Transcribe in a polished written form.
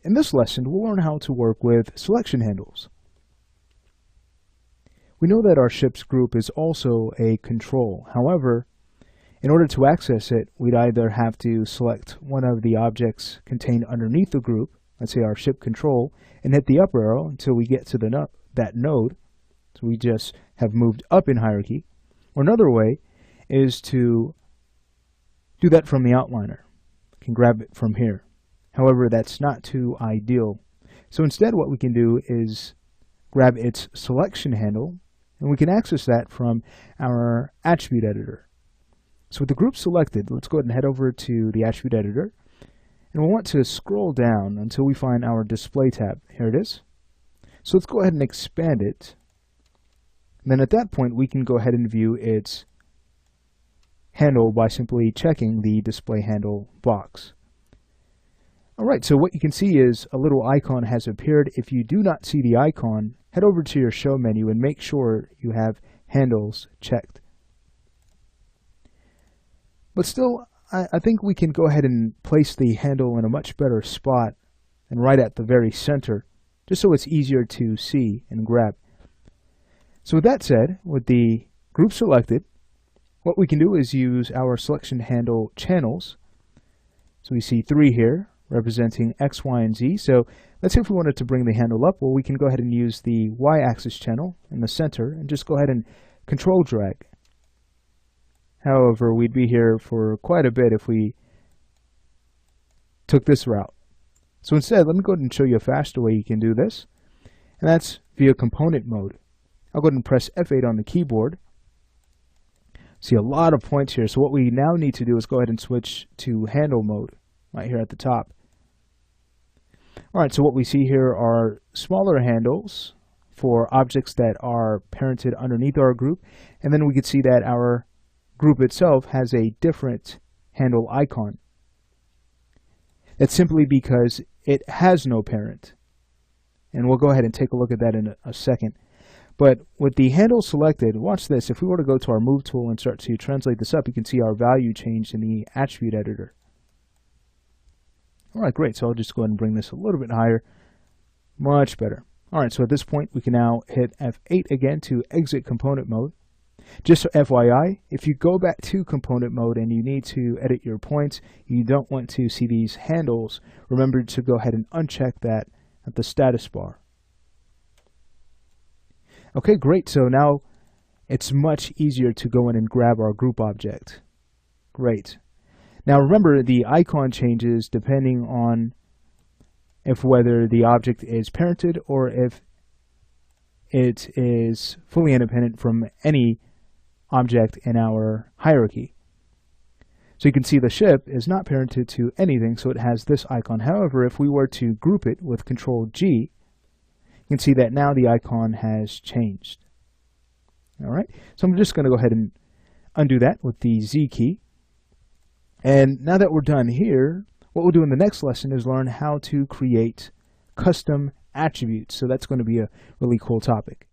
In this lesson, we'll learn how to work with selection handles. We know that our ship's group is also a control. However, in order to access it, we'd either have to select one of the objects contained underneath the group, let's say our ship control, and hit the up arrow until we get to that node. So we just have moved up in hierarchy. Or another way is to do that from the outliner. We can grab it from here. However, that's not too ideal. So instead what we can do is grab its selection handle, and we can access that from our attribute editor. So with the group selected, let's go ahead and head over to the attribute editor, and we'll want to scroll down until we find our display tab. Here it is. So let's go ahead and expand it. And then at that point we can go ahead and view its handle by simply checking the display handle box. Alright, so what you can see is a little icon has appeared. If you do not see the icon, head over to your show menu and make sure you have handles checked. But still, I think we can go ahead and place the handle in a much better spot and right at the very center, just so it's easier to see and grab. So with that said, with the group selected, what we can do is use our selection handle channels. So we see 3 here, representing X, Y, and Z. So let's say if we wanted to bring the handle up, well, we can go ahead and use the Y-axis channel in the center and just go ahead and control drag. However, we'd be here for quite a bit if we took this route. So instead, let me go ahead and show you a faster way you can do this, and that's via component mode. I'll go ahead and press F8 on the keyboard. See a lot of points here, so what we now need to do is go ahead and switch to handle mode right here at the top. Alright, so what we see here are smaller handles for objects that are parented underneath our group, and then we can see that our group itself has a different handle icon. That's simply because it has no parent. And we'll go ahead and take a look at that in a second. But with the handle selected, watch this. If we were to go to our move tool and start to translate this up, you can see our value changed in the attribute editor. Alright, great. So I'll just go ahead and bring this a little bit higher. Much better. Alright, so at this point, we can now hit F8 again to exit component mode. Just so FYI, if you go back to component mode and you need to edit your points, you don't want to see these handles, remember to go ahead and uncheck that at the status bar. Okay, great. So now it's much easier to go in and grab our group object. Great. Now remember, the icon changes depending on whether the object is parented or if it is fully independent from any object in our hierarchy. So you can see the ship is not parented to anything, so it has this icon. However, if we were to group it with Control G, you can see that now the icon has changed. Alright, so I'm just going to go ahead and undo that with the Z key. And now that we're done here, what we'll do in the next lesson is learn how to create custom attributes. So that's going to be a really cool topic.